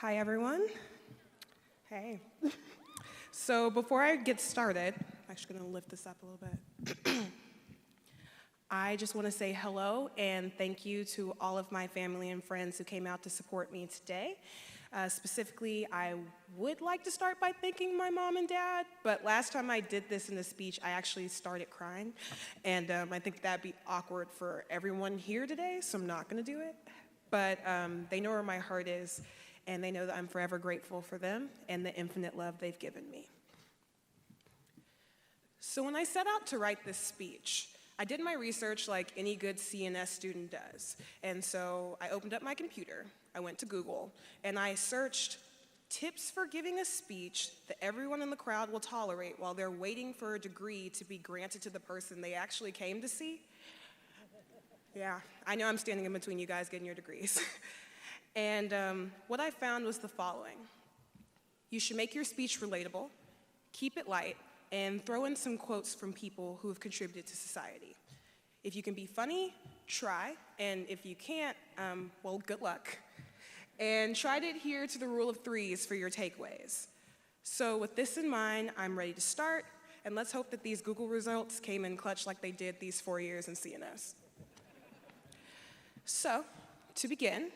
Hi, everyone. Hey. So before I get started, I'm actually going to lift this up a little bit. I just want to say hello and thank you to all of my family and friends who came out to support me today. Specifically, I would like to start by thanking my mom and dad, but last time I did this in a speech, I actually started crying, and I think that'd be awkward for everyone here today, so I'm not going to do it. But they know where my heart is, and they know that I'm forever grateful for them and the infinite love they've given me. So when I set out to write this speech, I did my research like any good CNS student does. And so I opened up my computer, I went to Google, and I searched tips for giving a speech that everyone in the crowd will tolerate while they're waiting for a degree to be granted to the person they actually came to see. Yeah, I know I'm standing in between you guys getting your degrees. And what I found was the following. You should make your speech relatable, keep it light, and throw in some quotes from people who have contributed to society. If you can be funny, try, and if you can't, well, good luck. And try to adhere to the rule of threes for your takeaways. So with this in mind, I'm ready to start, and let's hope that these Google results came in clutch like they did these 4 years in CNS. So, to begin,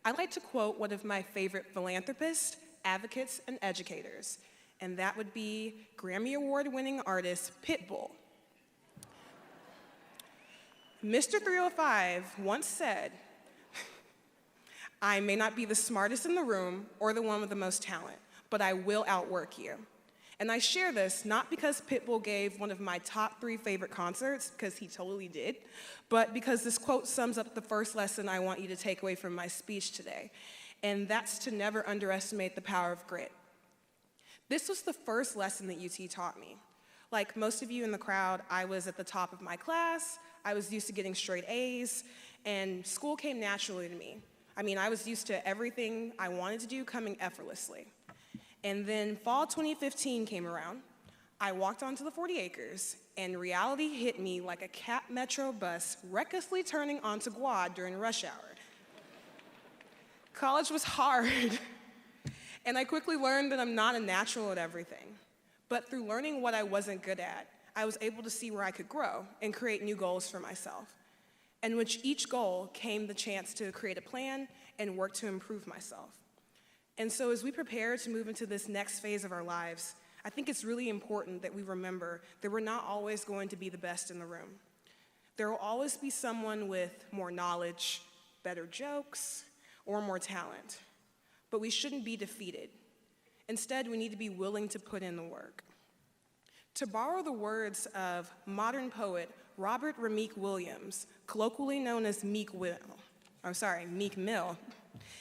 I'd like to quote one of my favorite philanthropists, advocates, and educators, and that would be Grammy Award-winning artist Pitbull. Mr. 305 once said, "I may not be the smartest in the room or the one with the most talent, but I will outwork you." And I share this not because Pitbull gave one of my top 3 favorite concerts, because he totally did, but because this quote sums up the first lesson I want you to take away from my speech today, and that's to never underestimate the power of grit. This was the first lesson that UT taught me. Like most of you in the crowd, I was at the top of my class, I was used to getting straight A's, and school came naturally to me. I mean, I was used to everything I wanted to do coming effortlessly. And then fall 2015 came around, I walked onto the 40 acres, and reality hit me like a Cap Metro bus recklessly turning onto Guad during rush hour. College was hard. And I quickly learned that I'm not a natural at everything. But through learning what I wasn't good at, I was able to see where I could grow and create new goals for myself. And with each goal came the chance to create a plan and work to improve myself. And so as we prepare to move into this next phase of our lives, I think it's really important that we remember that we're not always going to be the best in the room. There will always be someone with more knowledge, better jokes, or more talent. But we shouldn't be defeated. Instead, we need to be willing to put in the work. To borrow the words of modern poet Robert Rameek Williams, colloquially known as Meek Mill,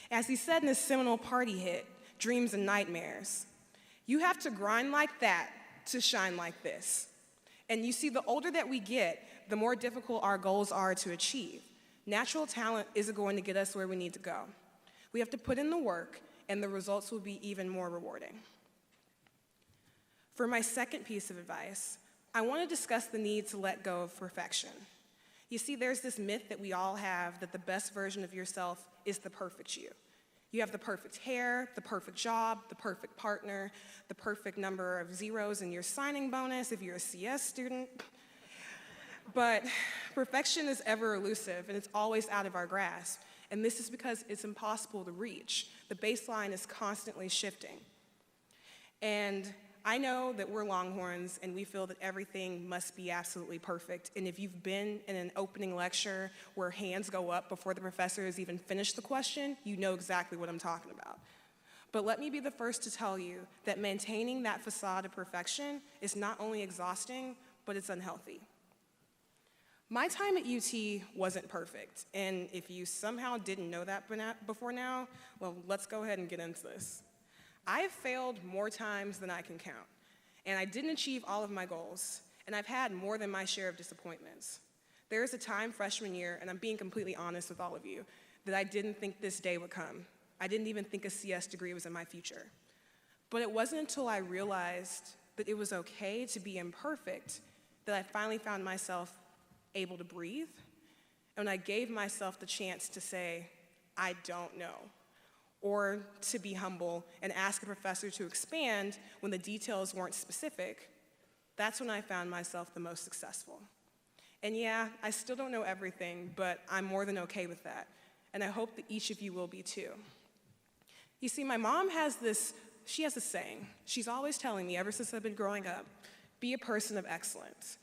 as he said in his seminal party hit, Dreams and Nightmares, "You have to grind like that to shine like this." And you see, the older that we get, the more difficult our goals are to achieve. Natural talent isn't going to get us where we need to go. We have to put in the work, and the results will be even more rewarding. For my second piece of advice, I want to discuss the need to let go of perfection. You see, there's this myth that we all have that the best version of yourself is the perfect you. You have the perfect hair, the perfect job, the perfect partner, the perfect number of zeros in your signing bonus if you're a CS student. But perfection is ever elusive, and it's always out of our grasp. And this is because it's impossible to reach. The baseline is constantly shifting. And I know that we're Longhorns and we feel that everything must be absolutely perfect. And if you've been in an opening lecture where hands go up before the professor has even finished the question, you know exactly what I'm talking about. But let me be the first to tell you that maintaining that facade of perfection is not only exhausting, but it's unhealthy. My time at UT wasn't perfect, and if you somehow didn't know that before now, well, let's go ahead and get into this. I've failed more times than I can count, and I didn't achieve all of my goals, and I've had more than my share of disappointments. There is a time freshman year, and I'm being completely honest with all of you, that I didn't think this day would come. I didn't even think a CS degree was in my future. But it wasn't until I realized that it was okay to be imperfect that I finally found myself able to breathe, and I gave myself the chance to say, I don't know, or to be humble and ask a professor to expand when the details weren't specific, that's when I found myself the most successful. And yeah, I still don't know everything, but I'm more than okay with that. And I hope that each of you will be too. You see, my mom has a saying. She's always telling me, ever since I've been growing up, be a person of excellence.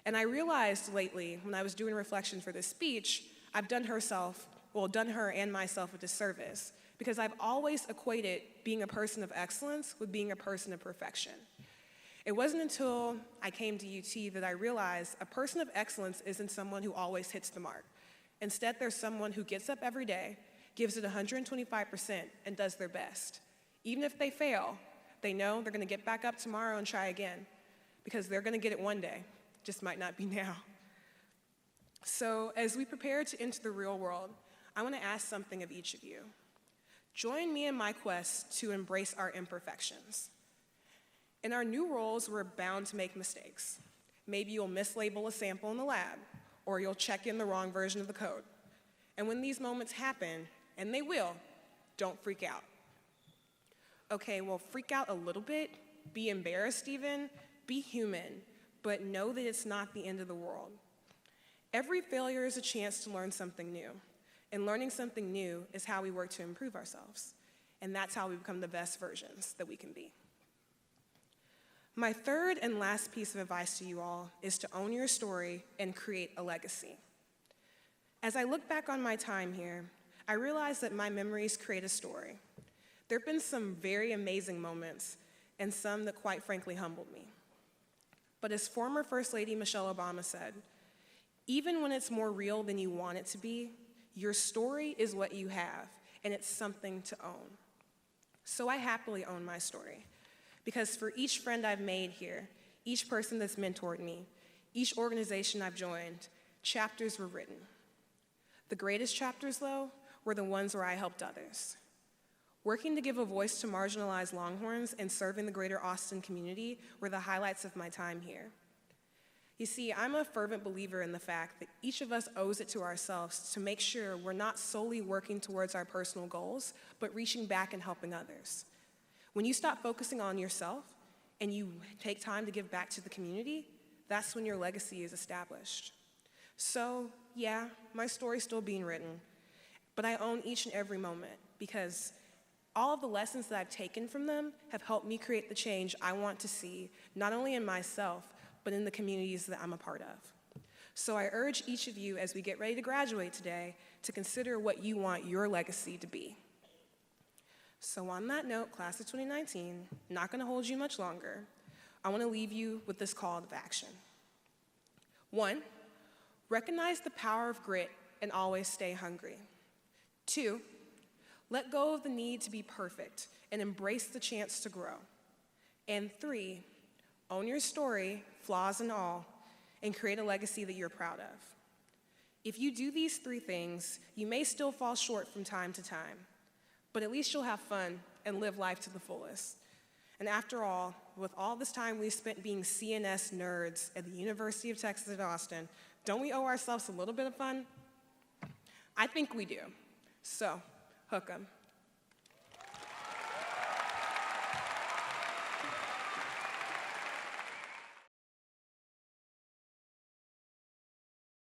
And I realized lately, when I was doing reflection for this speech, I've done her and myself a disservice, because I've always equated being a person of excellence with being a person of perfection. It wasn't until I came to UT that I realized a person of excellence isn't someone who always hits the mark. Instead, there's someone who gets up every day, gives it 125%, and does their best. Even if they fail, they know they're going to get back up tomorrow and try again, because they're going to get it one day. Just might not be now. So as we prepare to enter the real world, I want to ask something of each of you. Join me in my quest to embrace our imperfections. In our new roles, we're bound to make mistakes. Maybe you'll mislabel a sample in the lab, or you'll check in the wrong version of the code. And when these moments happen, and they will, don't freak out. Okay, well, freak out a little bit, be embarrassed even, be human, but know that it's not the end of the world. Every failure is a chance to learn something new, and learning something new is how we work to improve ourselves, and that's how we become the best versions that we can be. My third and last piece of advice to you all is to own your story and create a legacy. As I look back on my time here, I realize that my memories create a story. There have been some very amazing moments and some that quite frankly humbled me. But as former First Lady Michelle Obama said, even when it's more real than you want it to be, your story is what you have, and it's something to own. So I happily own my story, because for each friend I've made here, each person that's mentored me, each organization I've joined, chapters were written. The greatest chapters, though, were the ones where I helped others. Working to give a voice to marginalized Longhorns and serving the greater Austin community were the highlights of my time here. You see, I'm a fervent believer in the fact that each of us owes it to ourselves to make sure we're not solely working towards our personal goals, but reaching back and helping others. When you stop focusing on yourself and you take time to give back to the community, that's when your legacy is established. So, yeah, my story's still being written, but I own each and every moment, because all of the lessons that I've taken from them have helped me create the change I want to see, not only in myself, but in the communities that I'm a part of. So I urge each of you, as we get ready to graduate today, to consider what you want your legacy to be. So on that note, class of 2019, not gonna hold you much longer. I wanna leave you with this call to action. 1, recognize the power of grit and always stay hungry. 2, let go of the need to be perfect and embrace the chance to grow. And 3, own your story, flaws and all, and create a legacy that you're proud of. If you do these 3 things, you may still fall short from time to time, but at least you'll have fun and live life to the fullest. And after all, with all this time we've spent being CNS nerds at the University of Texas at Austin, don't we owe ourselves a little bit of fun? I think we do. So, hook 'em.